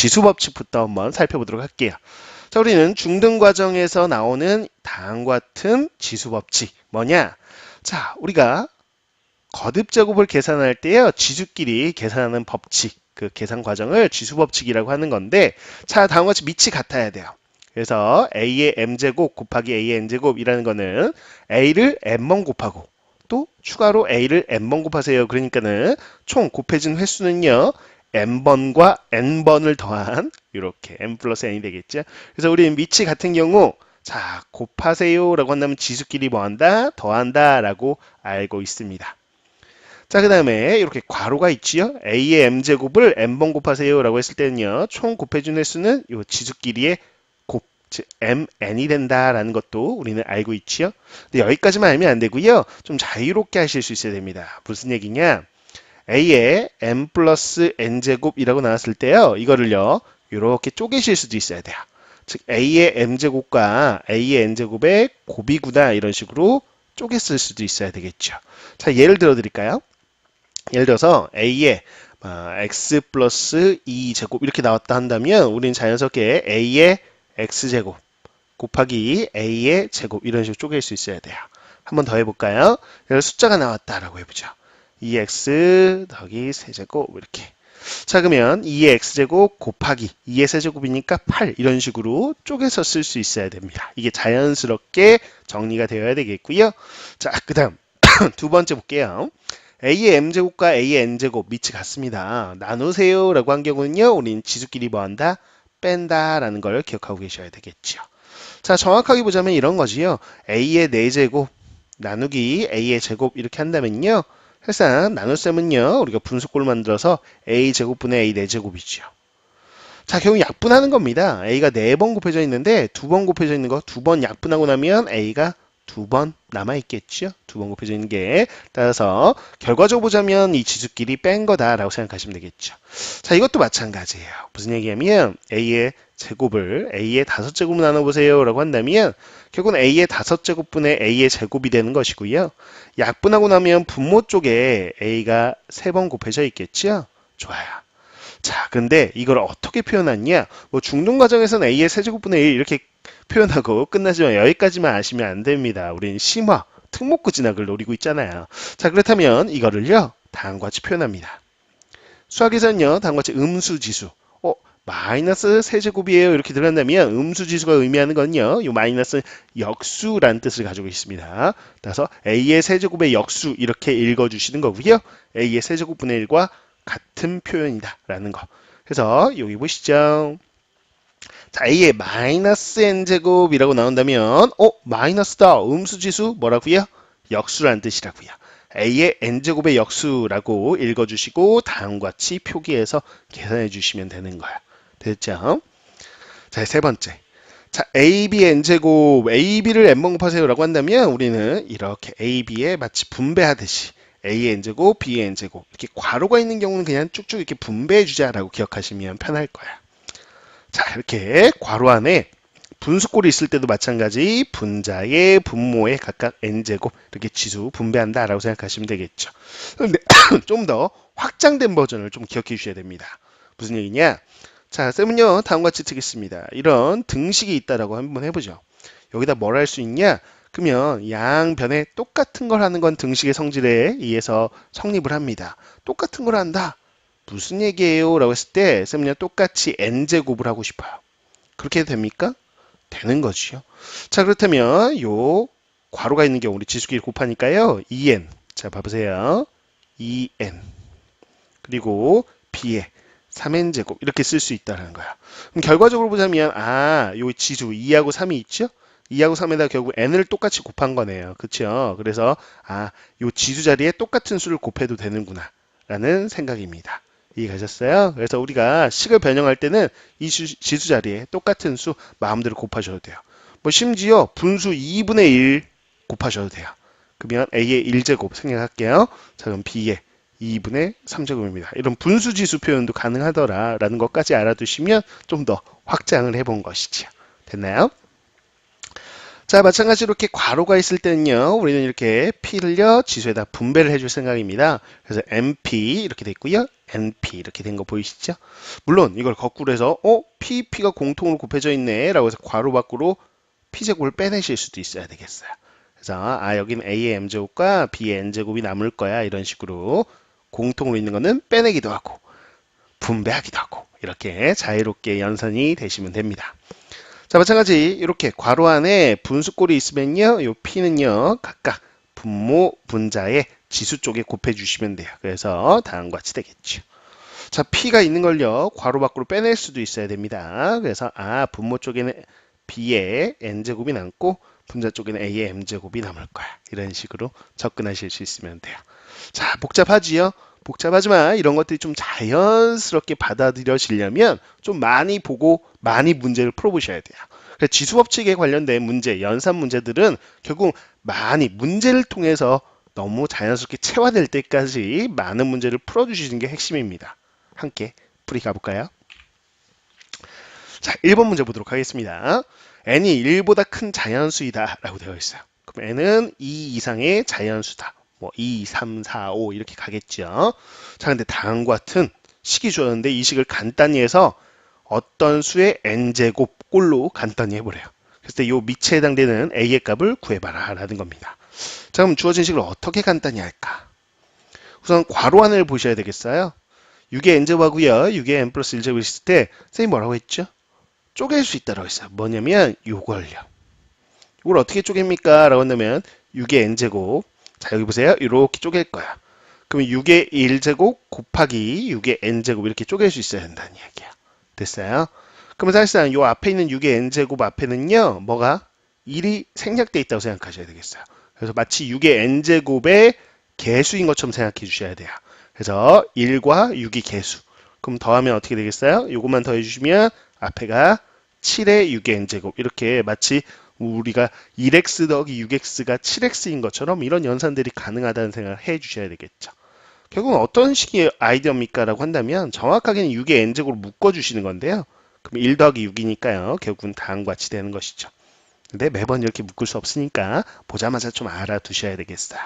지수 법칙부터 한번 살펴보도록 할게요. 자, 우리는 중등 과정에서 나오는 다음과 같은 지수 법칙 뭐냐? 자, 우리가 거듭 제곱을 계산할 때요, 지수끼리 계산하는 법칙, 그 계산 과정을 지수 법칙이라고 하는 건데, 자, 다음과 같이 밑이 같아야 돼요. 그래서 a의 m제곱 곱하기 a의 n제곱이라는 거는 a를 n번 곱하고 또 추가로 a를 n번 곱하세요. 그러니까는 총 곱해진 횟수는요, n번과 n번을 더한 이렇게 n 플러스 n이 되겠죠. 그래서 우리는 밑이 같은 경우 자, 곱하세요 라고 한다면 지수끼리 뭐한다? 더한다 라고 알고 있습니다. 자, 그 다음에 이렇게 괄호가 있지요. a의 m제곱을 n번 곱하세요 라고 했을 때는요, 총 곱해준 횟수는 이 지수끼리의 곱, 즉 mn이 된다라는 것도 우리는 알고 있지요. 근데 여기까지만 알면 안 되고요, 좀 자유롭게 하실 수 있어야 됩니다. 무슨 얘기냐? a의 m 플러스 n제곱이라고 나왔을 때요, 이거를요 이렇게 쪼개실 수도 있어야 돼요. 즉 a의 m제곱과 a의 n제곱의 곱이구나, 이런 식으로 쪼갰을 수도 있어야 되겠죠. 자, 예를 들어 드릴까요? 예를 들어서 a의 x 플러스 2제곱 이렇게 나왔다 한다면 우리는 자연스럽게 a의 x제곱 곱하기 a의 제곱 이런 식으로 쪼갤 수 있어야 돼요. 한번 더 해볼까요? 여기 숫자가 나왔다라고 해보죠. 2x 더하기 세제곱 이렇게. 자, 그러면 2의 x제곱 곱하기 2의 세제곱이니까 8 이런 식으로 쪼개서 쓸 수 있어야 됩니다. 이게 자연스럽게 정리가 되어야 되겠고요. 자, 그 다음 두 번째 볼게요. a의 m제곱과 a의 n제곱 밑이 같습니다. 나누세요 라고 한 경우는요, 우리는 지수끼리 뭐한다? 뺀다 라는 걸 기억하고 계셔야 되겠죠. 자, 정확하게 보자면 이런 거지요. a의 4제곱 나누기 a의 제곱 이렇게 한다면요, 사실상 나눗셈은요, 우리가 분수꼴을 만들어서 a제곱분의 a 4제곱이죠. 자, 결국 약분하는 겁니다. a가 4번 곱해져 있는데 2번 곱해져 있는 거 2번 약분하고 나면 a가 2번 남아있겠죠. 2번 곱해져 있는 게. 따라서 결과적으로 보자면 이 지수끼리 뺀 거다라고 생각하시면 되겠죠. 자, 이것도 마찬가지예요. 무슨 얘기냐면 a의 제곱을 a의 5제곱으로 나눠보세요 라고 한다면 결국은 a의 5제곱분의 a의 제곱이 되는 것이고요. 약분하고 나면 분모 쪽에 a가 3번 곱해져 있겠죠. 좋아요. 자, 근데 이걸 어떻게 표현하냐? 뭐 중등 과정에서는 a의 세제곱분의 1 이렇게 표현하고 끝나지만 여기까지만 아시면 안 됩니다. 우리는 심화, 특목구 진학을 노리고 있잖아요. 자, 그렇다면 이거를요, 다음과 같이 표현합니다. 수학에서는요, 다음과 같이 음수지수, 마이너스 세제곱이에요 이렇게 들어간다면 음수지수가 의미하는 건요, 이 마이너스 역수라는 뜻을 가지고 있습니다. 따라서 a의 세제곱의 역수 이렇게 읽어주시는 거고요. a의 세제곱분의 1과 같은 표현이다 라는 거. 그래서 여기 보시죠. 자, a의 마이너스 n제곱이라고 나온다면 마이너스다. 음수지수 뭐라고요? 역수라는 뜻이라고요. a의 n제곱의 역수라고 읽어주시고 다음과 같이 표기해서 계산해 주시면 되는 거예요. 됐죠? 자, 세 번째. 자, ab n제곱, ab를 n번 곱하세요 라고 한다면 우리는 이렇게 ab에 마치 분배하듯이 a의 n제곱, b의 n제곱 이렇게 괄호가 있는 경우는 그냥 쭉쭉 이렇게 분배해 주자라고 기억하시면 편할 거야. 자, 이렇게 괄호 안에 분수꼴이 있을 때도 마찬가지 분자의 분모의 각각 n제곱 이렇게 지수 분배한다 라고 생각하시면 되겠죠. 그런데 좀 더 확장된 버전을 좀 기억해 주셔야 됩니다. 무슨 얘기냐? 자, 쌤은요 다음과 같이 드리겠습니다. 이런 등식이 있다라고 한번 해보죠. 여기다 뭘 할 수 있냐? 그러면 양변에 똑같은 걸 하는 건 등식의 성질에 의해서 성립을 합니다. 똑같은 걸 한다. 무슨 얘기예요? 라고 했을 때 쌤은요 똑같이 n제곱을 하고 싶어요. 그렇게 해도 됩니까? 되는 거지요. 자, 그렇다면 요 괄호가 있는 경우 우리 지수끼리 곱하니까요 2n. 자, 봐보세요. 2n 그리고 b에 3n제곱 이렇게 쓸 수 있다는 거야. 그럼 결과적으로 보자면 요 지수 2하고 3이 있죠? 2하고 3에다 결국 n을 똑같이 곱한 거네요. 그렇죠? 그래서 요 지수 자리에 똑같은 수를 곱해도 되는구나 라는 생각입니다. 이해가셨어요? 그래서 우리가 식을 변형할 때는 이 지수 자리에 똑같은 수 마음대로 곱하셔도 돼요. 뭐 심지어 분수 2분의 1 곱하셔도 돼요. 그러면 a의 1제곱 생략할게요. 자, 그럼 b의 2분의 3제곱입니다. 이런 분수지수 표현도 가능하더라라는 것까지 알아두시면 좀 더 확장을 해본 것이죠. 됐나요? 자, 마찬가지로 이렇게 괄호가 있을 때는요, 우리는 이렇게 p를요 지수에다 분배를 해줄 생각입니다. 그래서 mp 이렇게 돼 있고요, NP 이렇게 된 거 보이시죠? 물론 이걸 거꾸로 해서 P가 공통으로 곱해져 있네 라고 해서 괄호 밖으로 P제곱을 빼내실 수도 있어야 되겠어요. 그래서 여기는 A의 M제곱과 B의 N제곱이 남을 거야 이런 식으로 공통으로 있는 거는 빼내기도 하고 분배하기도 하고 이렇게 자유롭게 연산이 되시면 됩니다. 자, 마찬가지 이렇게 괄호 안에 분수꼴이 있으면요, 요 P는요 각각 분모 분자의 지수 쪽에 곱해 주시면 돼요. 그래서 다음과 같이 되겠죠. 자, P가 있는 걸요 괄호 밖으로 빼낼 수도 있어야 됩니다. 그래서 분모 쪽에는 B의 N제곱이 남고 분자 쪽에는 A의 M제곱이 남을 거야. 이런 식으로 접근하실 수 있으면 돼요. 자, 복잡하지요? 복잡하지만 이런 것들이 좀 자연스럽게 받아들여지려면 좀 많이 보고 많이 문제를 풀어보셔야 돼요. 지수법칙에 관련된 문제, 연산 문제들은 결국 많이 문제를 통해서 너무 자연스럽게 체화될 때까지 많은 문제를 풀어주시는 게 핵심입니다. 함께 풀이 가볼까요? 자, 1번 문제 보도록 하겠습니다. n이 1보다 큰 자연수이다 라고 되어 있어요. 그럼 n은 2 이상의 자연수다. 뭐 2, 3, 4, 5 이렇게 가겠죠. 자, 근데 다음과 같은 식이 주었는데 이 식을 간단히 해서 어떤 수의 n제곱 꼴로 간단히 해보래요. 그래서 이 밑에 해당되는 a의 값을 구해봐라 라는 겁니다. 자, 그럼 주어진 식을 어떻게 간단히 할까? 우선 괄호 안을 보셔야 되겠어요. 6의 n제곱하고요. 6의 n 플러스 1제곱을 있을 때 선생님 뭐라고 했죠? 쪼갤 수 있다고 했어요. 뭐냐면 요걸요. 이걸 어떻게 쪼갭니까? 라고 한다면 6의 n제곱. 자, 여기 보세요. 이렇게 쪼갤 거야. 그러면 6의 1제곱 곱하기 6의 n제곱 이렇게 쪼갤 수 있어야 된다는 이야기야. 됐어요? 그러면 사실상 요 앞에 있는 6의 n제곱 앞에는요. 뭐가? 1이 생략되어 있다고 생각하셔야 되겠어요. 그래서 마치 6의 n제곱의 개수인 것처럼 생각해 주셔야 돼요. 그래서 1과 6이 개수. 그럼 더하면 어떻게 되겠어요? 요것만 더해 주시면 앞에가 7의 6의 n제곱 이렇게 마치 우리가 1x 더하기 6x가 7x인 것처럼 이런 연산들이 가능하다는 생각을 해 주셔야 되겠죠. 결국은 어떤 식의 아이디어입니까? 라고 한다면 정확하게는 6의 n제곱으로 묶어주시는 건데요. 그럼 1 더하기 6이니까요. 결국은 다음과 같이 되는 것이죠. 근데 매번 이렇게 묶을 수 없으니까 보자마자 좀 알아두셔야 되겠어요.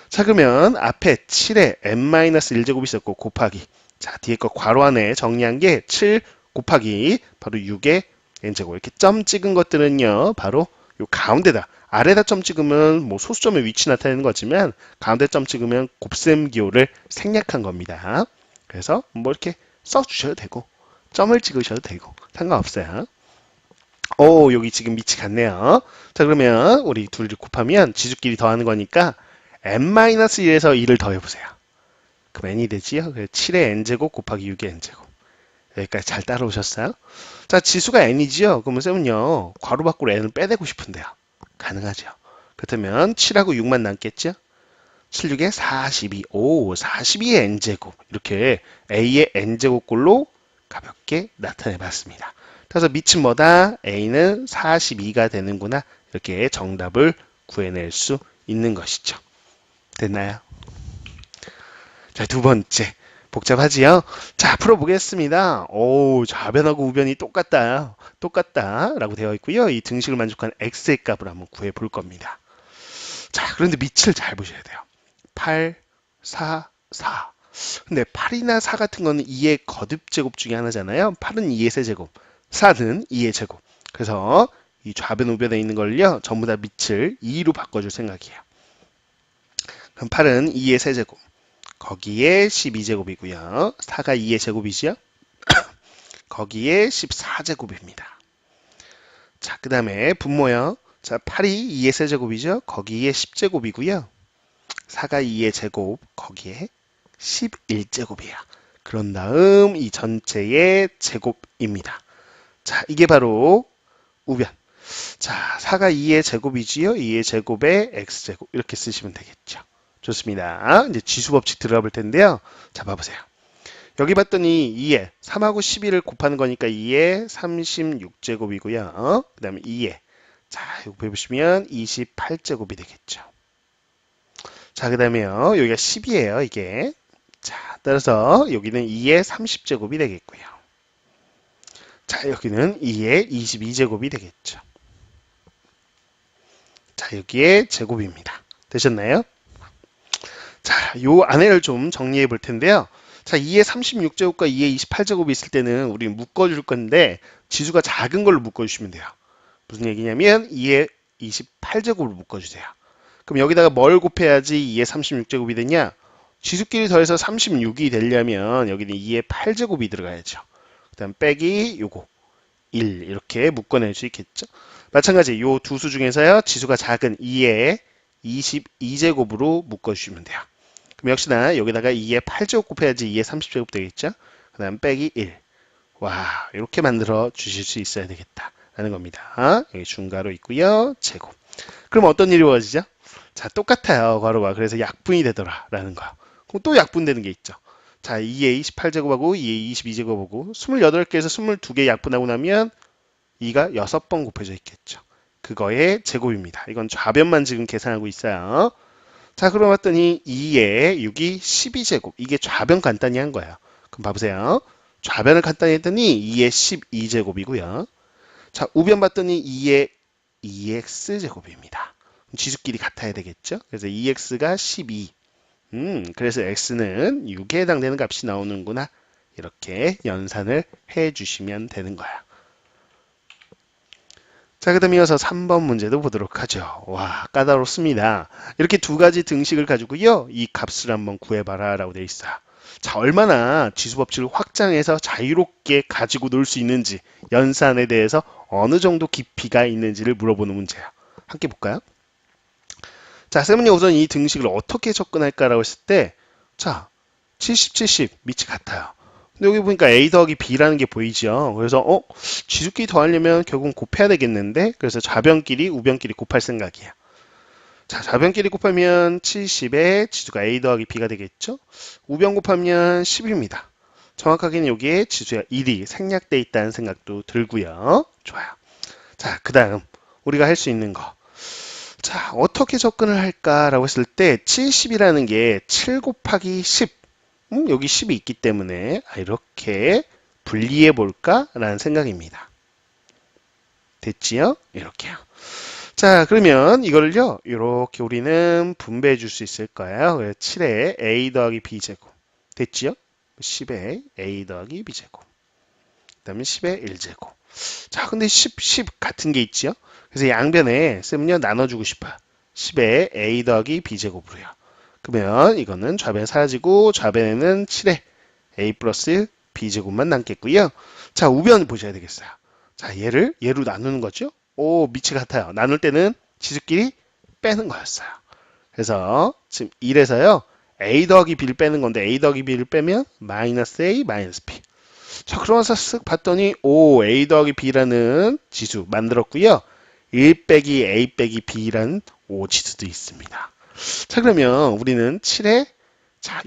자, 그러면 앞에 7에 n-1제곱이 있었고 곱하기 자, 뒤에 거 괄호 안에 정리한 게 7 곱하기 바로 6의 n제곱 이렇게 점 찍은 것들은요 바로 요 가운데다 아래다 점 찍으면 뭐 소수점의 위치 나타내는 거지만 가운데 점 찍으면 곱셈 기호를 생략한 겁니다. 그래서 뭐 이렇게 써주셔도 되고 점을 찍으셔도 되고 상관없어요. 오, 여기 지금 밑이 같네요. 자, 그러면 우리 둘을 곱하면 지수끼리 더하는 거니까 n-1에서 2를 더해보세요. 그럼 n이 되지요? 7의 n제곱 곱하기 6의 n제곱. 여기까지 잘 따라오셨어요? 자, 지수가 n이지요? 그러면 쌤은요, 괄호 밖으로 n을 빼내고 싶은데요. 가능하죠? 그렇다면 7하고 6만 남겠죠? 7, 6에 42. 오, 42의 n제곱. 이렇게 a의 n제곱꼴로 가볍게 나타내 봤습니다. 그래서 밑은 뭐다? a는 42가 되는구나. 이렇게 정답을 구해낼 수 있는 것이죠. 됐나요? 자, 두 번째. 복잡하지요? 자, 풀어보겠습니다. 오, 좌변하고 우변이 똑같다. 똑같다. 라고 되어 있고요. 이 등식을 만족한 x의 값을 한번 구해 볼 겁니다. 자, 그런데 밑을 잘 보셔야 돼요. 8, 4, 4. 근데 8이나 4 같은 거는 2의 거듭제곱 중에 하나잖아요. 8은 2의 세제곱, 4는 2의 제곱. 그래서 이 좌변 우변에 있는 걸요. 전부 다 밑을 2로 바꿔줄 생각이에요. 그럼 8은 2의 세제곱. 거기에 12제곱이고요. 4가 2의 제곱이죠. 거기에 14제곱입니다. 자, 그 다음에 분모요. 자, 8이 2의 세제곱이죠. 거기에 10제곱이고요. 4가 2의 제곱, 거기에 11제곱이에요. 그런 다음 이 전체의 제곱입니다. 자, 이게 바로 우변. 자, 4가 2의 제곱이지요. 2의 제곱에 x제곱 이렇게 쓰시면 되겠죠. 좋습니다. 이제 지수법칙 들어가 볼 텐데요. 자, 봐보세요. 여기 봤더니 2에 3하고 11을 곱하는 거니까 2에 36제곱이고요. 그 다음에 2에 자, 이거 보시면 28제곱이 되겠죠. 자, 그 다음에요. 여기가 10이에요. 이게. 자, 따라서 여기는 2에 30제곱이 되겠고요. 자, 여기는 2에 22제곱이 되겠죠. 자, 여기에 제곱입니다. 되셨나요? 자, 요 안에를 좀 정리해 볼 텐데요. 자, 2의 36제곱과 2의 28제곱이 있을 때는 우리 묶어줄 건데 지수가 작은 걸로 묶어주시면 돼요. 무슨 얘기냐면 2의 28제곱을 묶어주세요. 그럼 여기다가 뭘 곱해야지 2의 36제곱이 되냐? 지수끼리 더해서 36이 되려면 여기는 2의 8제곱이 들어가야죠. 그 다음 빼기 요거 1 이렇게 묶어낼 수 있겠죠. 마찬가지 요 두 수 중에서요. 지수가 작은 2의 22제곱으로 묶어주시면 돼요. 그럼 역시나 여기다가 2의 8제곱 곱해야지 2의 30제곱 되겠죠. 그 다음 빼기 1. 와, 이렇게 만들어 주실 수 있어야 되겠다 라는 겁니다. 여기 중괄호 있고요. 제곱. 그럼 어떤 일이 벌어지죠? 자, 똑같아요. 괄호가. 그래서 약분이 되더라 라는 거. 그럼 또 약분되는 게 있죠. 자, 2의 28제곱하고 2의 22제곱하고 28개에서 22개 약분하고 나면 2가 6번 곱해져 있겠죠. 그거의 제곱입니다. 이건 좌변만 지금 계산하고 있어요. 자, 그럼 봤더니 2의 6이 12제곱. 이게 좌변 간단히 한 거예요. 그럼 봐보세요. 좌변을 간단히 했더니 2의 12제곱이고요. 자, 우변 봤더니 2의 2x제곱입니다. 지수끼리 같아야 되겠죠? 그래서 2x가 12. 그래서 x는 6에 해당되는 값이 나오는구나. 이렇게 연산을 해 주시면 되는 거야. 자, 그 다음 이어서 3번 문제도 보도록 하죠. 와, 까다롭습니다. 이렇게 두 가지 등식을 가지고요. 이 값을 한번 구해봐라 라고 되어 있어요. 자, 얼마나 지수법칙을 확장해서 자유롭게 가지고 놀 수 있는지, 연산에 대해서 어느 정도 깊이가 있는지를 물어보는 문제예요. 함께 볼까요? 자, 쌤은요, 우선 이 등식을 어떻게 접근할까라고 했을 때, 자, 70, 70, 밑이 같아요. 근데 여기 보니까 a 더하기 b라는 게 보이죠. 그래서 지수끼리 더하려면 결국은 곱해야 되겠는데, 그래서 좌변끼리 우변끼리 곱할 생각이에요. 자, 좌변끼리 곱하면 70에 지수가 a 더하기 b가 되겠죠. 우변 곱하면 10입니다. 정확하게는 여기에 지수가 1이 생략돼 있다는 생각도 들고요. 좋아요. 자, 그 다음 우리가 할 수 있는 거. 자, 어떻게 접근을 할까라고 했을 때 70이라는 게 7 곱하기 10. 여기 10이 있기 때문에 이렇게 분리해 볼까라는 생각입니다. 됐지요? 이렇게요. 자, 그러면 이거를요, 이렇게 우리는 분배해 줄 수 있을 거예요. 7에 a 더하기 b제곱. 됐지요? 10에 a 더하기 b제곱. 그 다음에 10에 1제곱. 자, 근데 10 같은 게 있지요? 그래서 양변에 쌤은요, 나눠주고 싶어요. 10에 a 더하기 b제곱으로요. 그러면 이거는 좌변 사라지고 좌변에는 7에 a 플러스 b제곱만 남겠고요. 자, 우변 보셔야 되겠어요. 자, 얘로 나누는 거죠. 오, 밑이 같아요. 나눌 때는 지수끼리 빼는 거였어요. 그래서 지금 1에서요. a 더하기 b를 빼는 건데 a 더하기 b를 빼면 마이너스 a 마이너스 b. 자, 그러면서 쓱 봤더니 a 더하기 b라는 지수 만들었고요. 1 빼기 a 빼기 b라는 지수도 있습니다. 자, 그러면 우리는 7에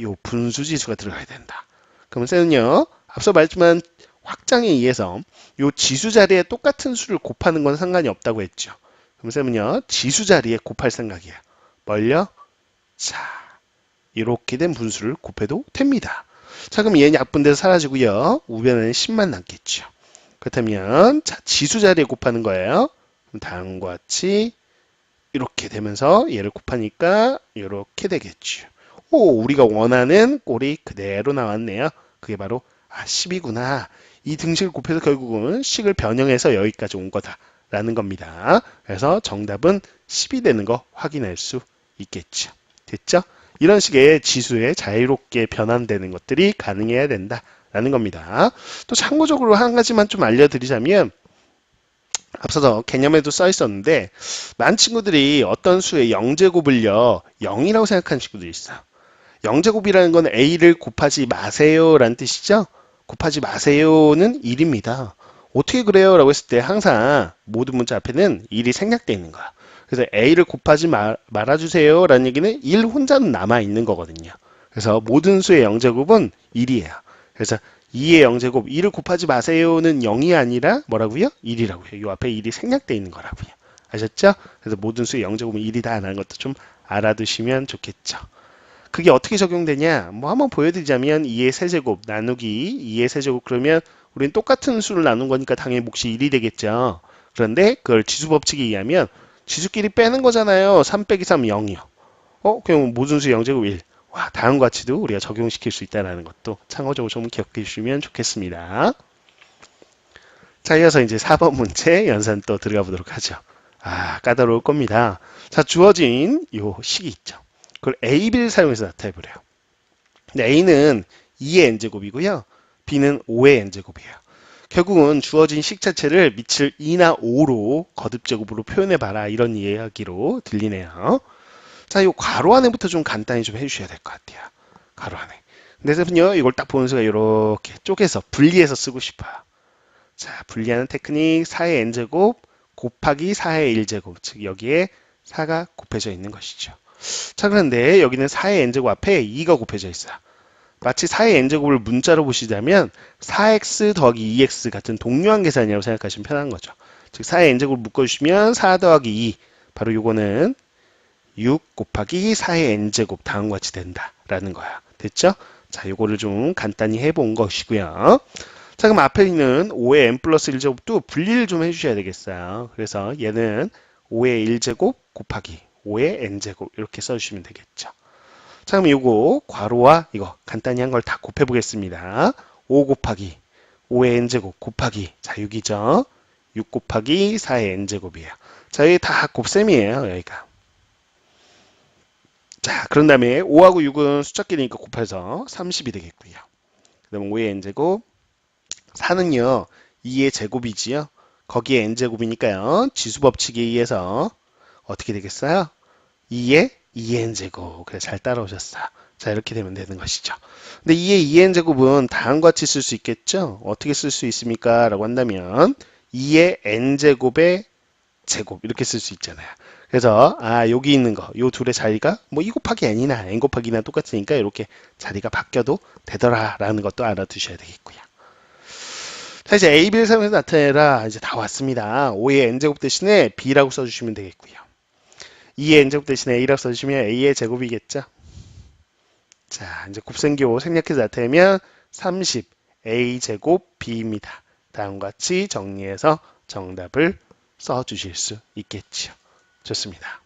요 분수 지수가 들어가야 된다. 그러면 쌤은요, 앞서 말했지만 확장에 의해서 요 지수 자리에 똑같은 수를 곱하는 건 상관이 없다고 했죠. 그럼 쌤은요, 지수 자리에 곱할 생각이에요. 뭘요? 자, 이렇게 된 분수를 곱해도 됩니다. 자, 그럼 얘는 약분돼서 사라지고요. 우변에는 10만 남겠죠. 그렇다면 자, 지수 자리에 곱하는 거예요. 그럼 다음과 같이 이렇게 되면서 얘를 곱하니까 이렇게 되겠죠. 우리가 원하는 꼴이 그대로 나왔네요. 그게 바로 10이구나. 이 등식을 곱해서 결국은 식을 변형해서 여기까지 온 거다라는 겁니다. 그래서 정답은 10이 되는 거 확인할 수 있겠죠. 됐죠? 이런 식의 지수에 자유롭게 변환되는 것들이 가능해야 된다라는 겁니다. 또 참고적으로 한 가지만 좀 알려드리자면 앞서서 개념에도 써 있었는데 많은 친구들이 어떤 수의 0제곱을요 0이라고 생각하는 친구들이 있어요. 0제곱이라는 건 a를 곱하지 마세요 라는 뜻이죠. 곱하지 마세요는 1입니다. 어떻게 그래요? 라고 했을 때 항상 모든 문자 앞에는 1이 생략되어 있는 거야. 그래서 a를 곱하지 말아주세요 라는 얘기는 1 혼자는 남아있는 거거든요. 그래서 모든 수의 0제곱은 1이에요. 그래서 2의 0제곱, 2를 곱하지 마세요는 0이 아니라 뭐라고요? 1이라고요. 이 앞에 1이 생략되어 있는 거라고요. 아셨죠? 그래서 모든 수의 0제곱은 1이다 라는 것도 좀 알아두시면 좋겠죠. 그게 어떻게 적용되냐? 뭐 한번 보여드리자면 2의 세제곱 나누기 2의 세제곱 그러면 우리는 똑같은 수를 나눈 거니까 당연히 몫이 1이 되겠죠. 그런데 그걸 지수법칙에 의하면 지수끼리 빼는 거잖아요. 3 빼기 3 0이요. 그럼 모든 수 0제곱 1. 와, 다음과 같이도 우리가 적용시킬 수 있다는 것도 참고적으로 좀 기억해 주시면 좋겠습니다. 자, 이어서 이제 4번 문제 연산 또 들어가 보도록 하죠. 까다로울 겁니다. 자, 주어진 요 식이 있죠. 그걸 AB를 사용해서 나타내 보래요. A는 2의 n제곱이고요. B는 5의 n제곱이에요. 결국은 주어진 식 자체를 밑을 2나 5로 거듭제곱으로 표현해봐라. 이런 이야기로 들리네요. 자, 이 괄호 안에부터 좀 간단히 좀 해주셔야 될 것 같아요. 괄호 안에. 근데 선생님요, 이걸 딱 보는 순간 이렇게 쪼개서 분리해서 쓰고 싶어요. 자, 분리하는 테크닉 4의 n제곱 곱하기 4의 1제곱. 즉 여기에 4가 곱해져 있는 것이죠. 자, 그런데 여기는 4의 n제곱 앞에 2가 곱해져 있어요. 마치 4의 n제곱을 문자로 보시자면 4x 더하기 2x 같은 동류한 계산이라고 생각하시면 편한 거죠. 즉 4의 n제곱을 묶어주시면 4 더하기 2 바로 요거는 6 곱하기 4의 n제곱 다음과 같이 된다라는 거야. 됐죠? 자, 요거를 좀 간단히 해본 것이고요. 자, 그럼 앞에 있는 5의 n 플러스 1제곱도 분리를 좀 해주셔야 되겠어요. 그래서 얘는 5의 1제곱 곱하기 5의 n제곱 이렇게 써주시면 되겠죠. 자, 그럼 요거 괄호와 이거 간단히 한 걸 다 곱해 보겠습니다. 5 곱하기 5의 n제곱 곱하기 자 6이죠. 6 곱하기 4의 n제곱이에요. 자, 여기 다 곱셈이에요. 여기가. 자, 그런 다음에 5하고 6은 숫자끼리니까 곱해서 30이 되겠고요. 그 다음에 5의 n제곱 4는요 2의 제곱이지요. 거기에 n제곱이니까요. 지수법칙에 의해서 어떻게 되겠어요? 2의 2n제곱. 그래, 잘 따라오셨어요. 자, 이렇게 되면 되는 것이죠. 근데 2의 2n제곱은 다음과 같이 쓸 수 있겠죠? 어떻게 쓸 수 있습니까? 라고 한다면 2의 n제곱의 제곱 이렇게 쓸 수 있잖아요. 그래서 여기 있는 거, 요 둘의 자리가 뭐 2 곱하기 n이나 n 곱하기 나 똑같으니까 이렇게 자리가 바뀌어도 되더라라는 것도 알아두셔야 되겠고요. 자, 이제 A, B를 사용해서 나타내라. 이제 다 왔습니다. 5의 n제곱 대신에 B라고 써주시면 되겠고요. 2의 n제곱 대신에 A라고 써주시면 A의 제곱이겠죠. 자, 이제 곱셈교 생략해서 나타내면 30 A제곱 B입니다. 다음과 같이 정리해서 정답을 써주실 수 있겠죠. 좋습니다.